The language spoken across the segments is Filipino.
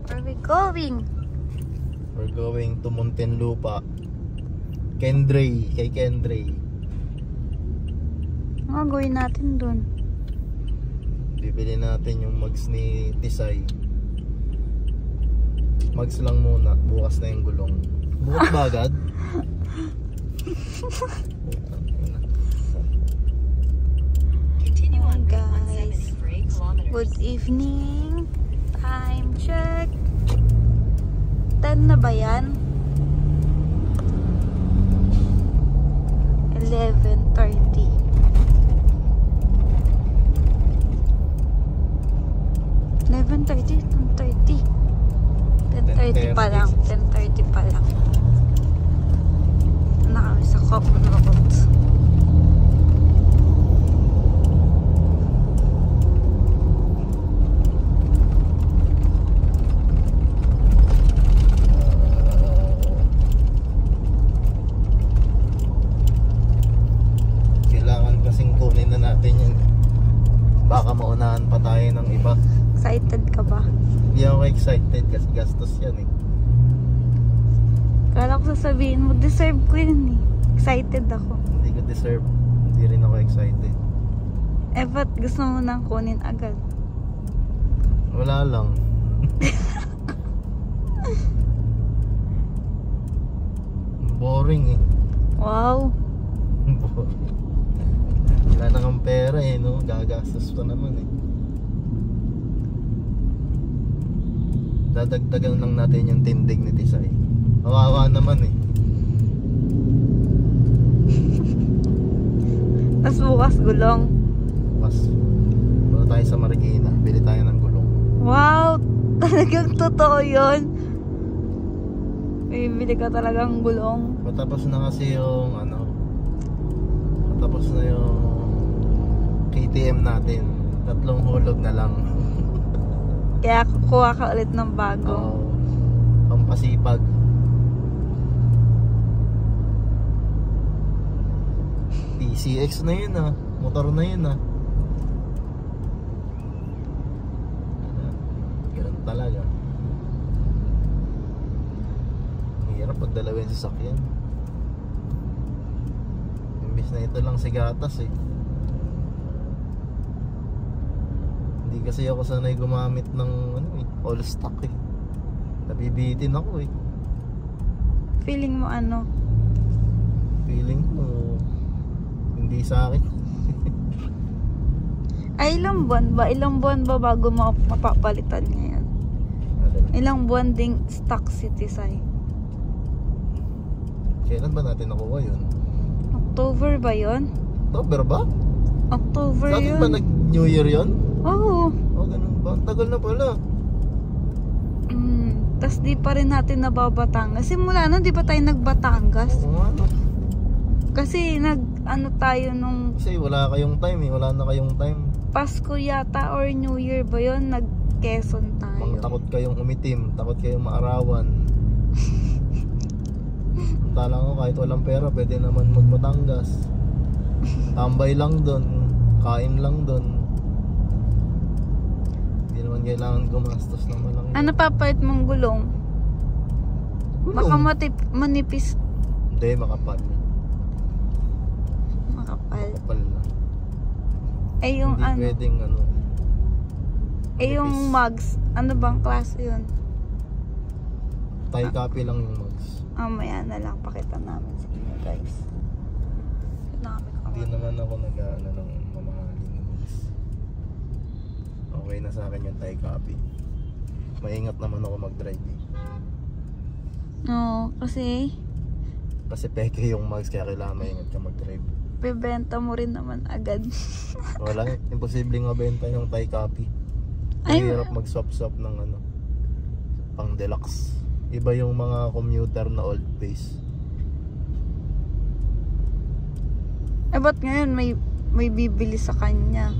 Where are we going? We're going to Muntinlupa. Kendray, kay Kendray. Ano gawin natin dun? Bibili natin yung mugs ni Tisay. Mugs lang muna, bukas na yung gulong. Bukas ba agad? Guys, good evening. Time check. 10 na ba yan? 11:30. 11:30, 10:30. 10:30 pa lang. 10:30 pa lang. Na kami sa Common Road. Kailangan kasing kunin na natin yun. Baka maunahan pa tayo ng iba. Excited ka ba? Hindi ako excited kasi gastos yan eh. Kala ko sasabihin mo, deserve ko yun eh. Excited ako. Hindi ko deserve. Hindi rin ako excited. Eh, ba't gusto mo nang kunin agad? Wala lang. Boring eh. Wow. Boring. Wala na kang pera eh, no? Gagastos pa naman eh. Dadagdagan lang natin yung tindig ni Tisay. Kawawa naman eh. Tapos bukas gulong. Mas, wala tayo sa Marikina. Bili tayo ng gulong. Wow! Talagang totoo yun. Bibili ka talagang gulong. Matapos na kasi yung ano, matapos na yung KTM natin. 3 hulog na lang. Kaya kukuha ka ulit ng bago. Pampasipag. TCX na yun ah. Motor na yun ah. Ganun talaga. Hirap pag dalawin sa sasakyan. Imbis na ito lang si gatas eh. Hindi kasi ako sanay gumamit ng ano eh, all stock eh. Nabibitin ako eh. Feeling mo ano? Feeling mo hindi sa akin. Ay, ilang buwan ba? Ilang buwan ba bago mapapalitan niya yan? Ilang buwan ding stock si Tisay? Kailan ba natin nakuha yun? October ba yun? October ba? October Sa atin yun. ba nag-New Year yun? Oo. Oh, ganun ba? Ang tagal na pala. Tas di pa rin natin nababatangas. Simula nun, di pa tayo nagbatangas? Oo nga no. Kasi ano tayo nung Kasi wala kayong time eh. Wala na kayong time. Pasko yata or New Year ba yun? Nag-Quezon tayo. Mga takot kayong umitim. Takot kayong maarawan. Tala ko kahit walang pera pwede naman magbatangas. Tambay lang dun. Kain lang dun. Hindi naman kailangan gumastos ng malaki. Ano papait mong gulong? Baka manipis. Hindi, makapal. Makapal. Makapal na. Eh yung Hindi ano? pwedeng ano. Eh yung manipis. mugs. Ano bang klase yun? Tie copy lang yung mugs. Maya na lang pakita namin sa inyo guys. Hindi naman ako nag-ano ng mamahaling mugs. Okay na sa akin yung tie copy. Maingat naman ako mag-drive eh. No, kasi Kasi peke yung mugs kaya kailangan maingat ka mag-drive. bebenta mo rin naman agad. Wala, imposibleng mabenta yung tie copy. Ay, Mahirap mag-swap-swap ng ano, pang deluxe. Iba yung mga commuter na old base. eh ba't ngayon may bibili sa kanya?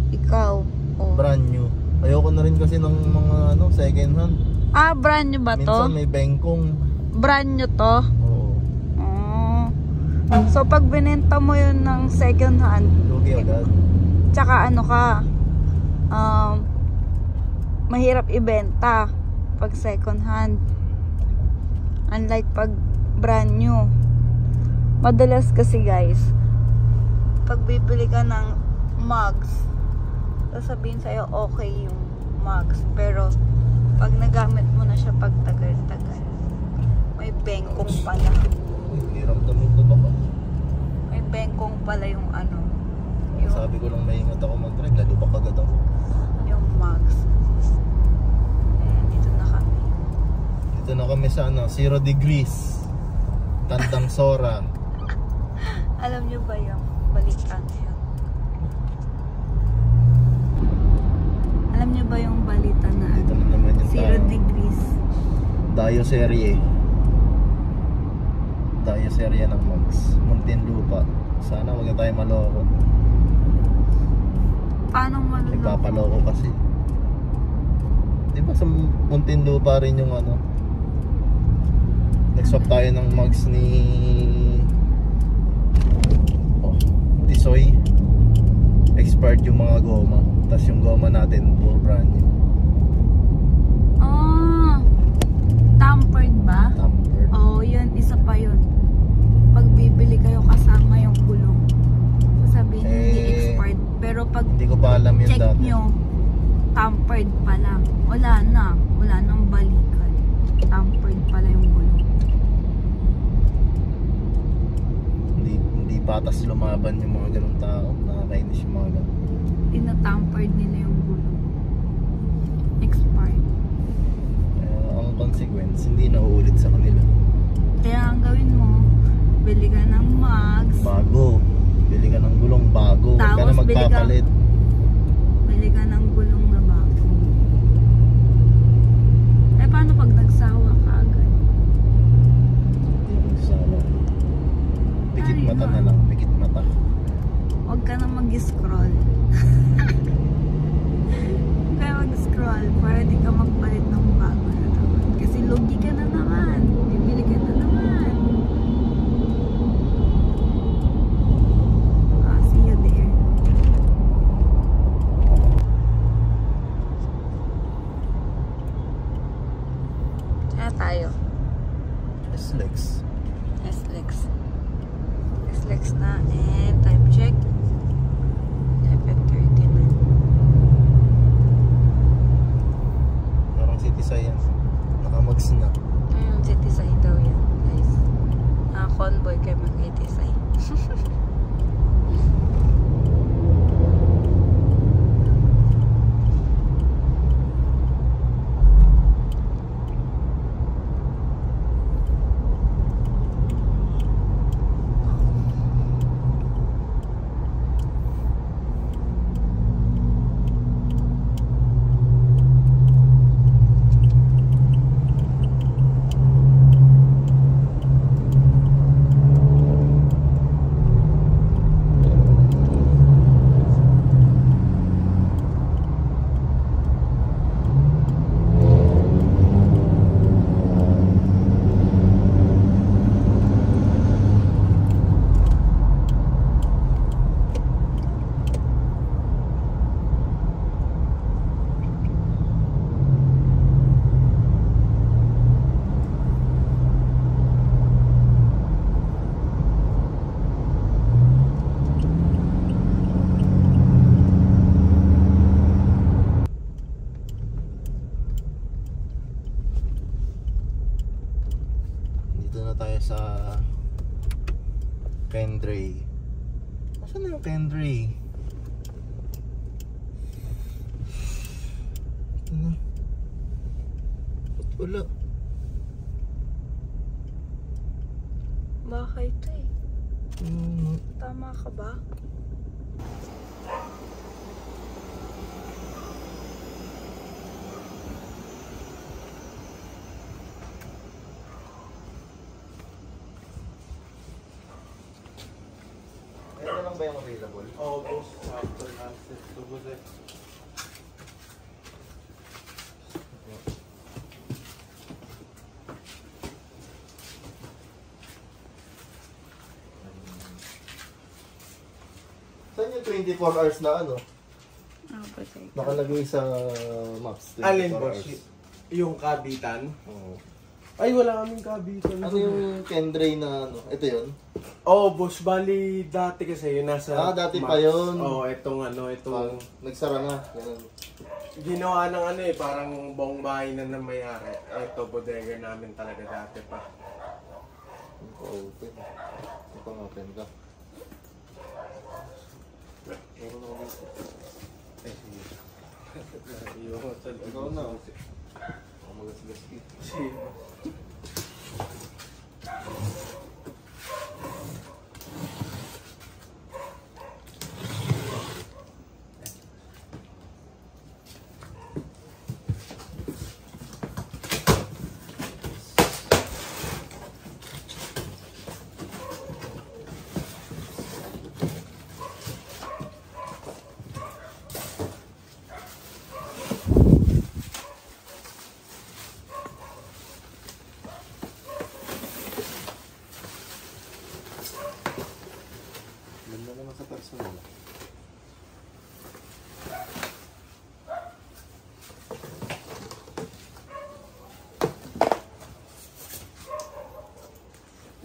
Ikaw. Oh. Brand new. Ayoko na rin kasi ng mga ano, second hand. Ah, brand new ba to? Minsan may bengkong. Brand new to? Oo. Oh. So pag binenta mo yun ng second hand, Lugi agad. tsaka ano ka, mahirap ibenta. pag second hand. Unlike pag brand new. Madalas kasi guys, pag bibili ka ng mugs, sasabihin sa'yo okay yung mugs. Pero pag nagamit mo na siya pag tagal-tagal, may bengkong pala. Hiramdamin ko ba ko? May bengkong pala yung ano. Yung, Sabi ko lang maingat ako mag-drive, lalo pa kagad ako. yung mugs. Ayan, dito na kami. Dito na kami sa 0 degrees. Tandang Sora. Alam nyo ba yung balitan yun? Alam nyo ba yung balita na Dito na naman yung 0 degrees? Dayo serye. Dayo serye ng Mags. Muntinlupa. Sana wag na tayo maloko. Paano maluloko? Nagpapaloko kasi. Di ba sa Muntinlupa rin yung nag-swap tayo ng Mags ni Tisoy. Expired yung mga goma. Tapos yung goma natin full brand new. Tampered ba? Tampered. Oo, yun. Isa pa yun. Pag bibili kayo kasama yung gulong, sasabihin hindi expired. Pero pag Hindi ko pa alam yun check dati. nyo, tampered pa lang. Wala na. Wala nang balikan. Tampered pala yung gulong. Hindi patas lumaban yung mga ganung tao. Nakakainis yung mga ganun. Tina-tampered nila yung gulong. Expired. Kaya ang consequence, hindi na uulit sa kanila. Kaya ang gawin mo, bili ka ng mugs. Bago. Bili ka ng gulong bago. Huwag ka na Tapos magpapalit. Bili ka ng gulong na bago. Eh paano pag nagsawa ka agad? Hindi ako nagsasawa. Pikit Ay, mata no. na lang. Pikit mata. Huwag ka na mag-scroll. Kaya mag-scroll para di ka magpalit ng bago na naman. Kasi lugi ka na naman. Bibili ka na naman. See you there. Kaya tayo. S-Lex. SLEX na. And time check. 11:30 na. Parang City Science. Nakamags na. Citisay daw yan, guys. Convoy kayo mag-Citisay. Dito na tayo sa Kendray. Saan na yung Kendray? Ito na. Ba't wala? Baka ito eh. Hmm. Tama ka ba? Ito lang ba yung available? Oh, boss, after access to the Saan yung 24 hours na ano? Ano ba tayo? Nakalagay sa maps. 24 Alin, hours. boss? Yung kabitan. Oo. Ay, wala kaming kabitan. Ano yung Kendray na ano? Ito yun? Oo, boss. Bali, dati kasi yun nasa... Dati pa yun. Oo, itong ano, itong... Nagsara na. Ganun. Ginawa ng ano parang buong bahay na may-ari. Ito, bodega namin talaga dati pa. Open. Ito open ka. Meron ako dito. Eh, sige. Iyon ko sa loob. Ikaw na. Ako magasgas dito. Sige. Ganda naman sa personal.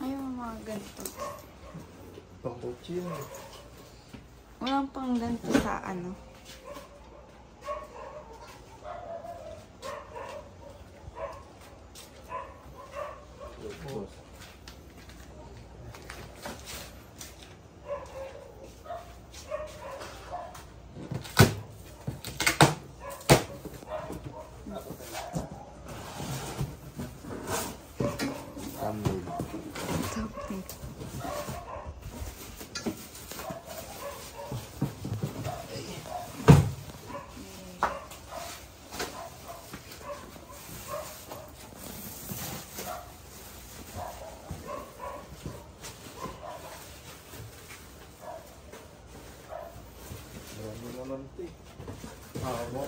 Ayun, mga ganito. Pang-coach yun. Walang pang ganito sa ano. Boss. Marami naman ito eh. Oo.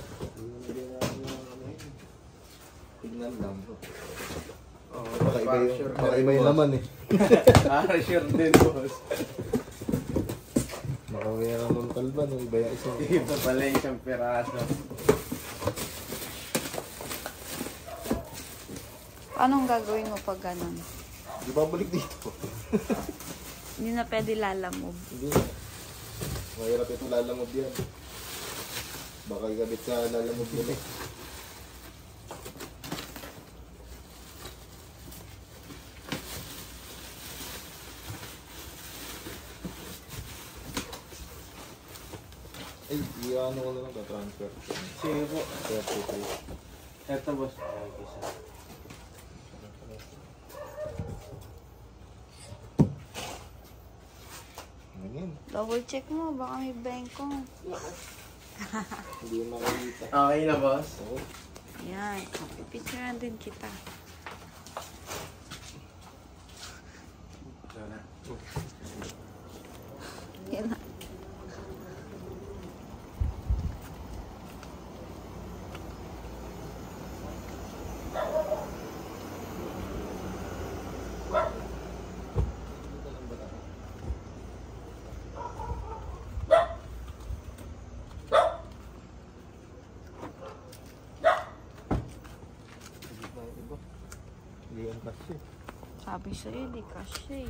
Tignan lang bro. Oo, Baka iba yung laman eh. sure din, boss. Makawaya ka ng talban, iba yung isang. Iba pala isang piraso. Anong gagawin mo pag ganun? Di ba balik dito? Hindi na pwede lalamove. Hindi na. Mahirap ito lalamog yan. Baka ikabit ka lalamog yun eh. Ay, ano ko na lang ka-transfer. Sige po. 33. Eto, boss. Ay, isa. Ngayon, Double check mo, baka may bengkong. hindi mo makikita. Okay na, boss. Oo. Yan, pipicturean din kita. Ito na. Yan na. Hindi yan kasi. Sabi sa'yo, di kasi.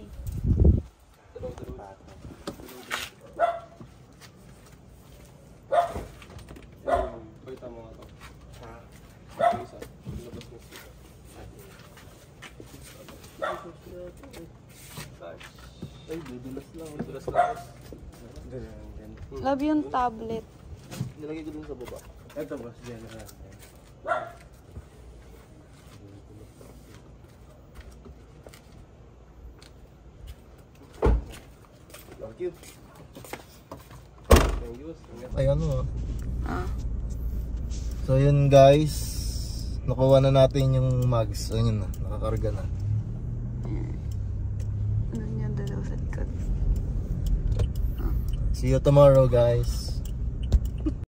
Pwita mo nga ito. Isa. Labas mo siya. Ay, dudulas lang. Dulas lang. Ganyan. Love yung tablet. Nilagay ko dun sa baba. Ito, boss. Diyan na lang. Thank you. Thank you, boss. Ay, ano Ah. So yun guys, nakuha na natin yung mags. Ayun na, nakakarga na. Ano niya dalaw sa likod? See you tomorrow guys.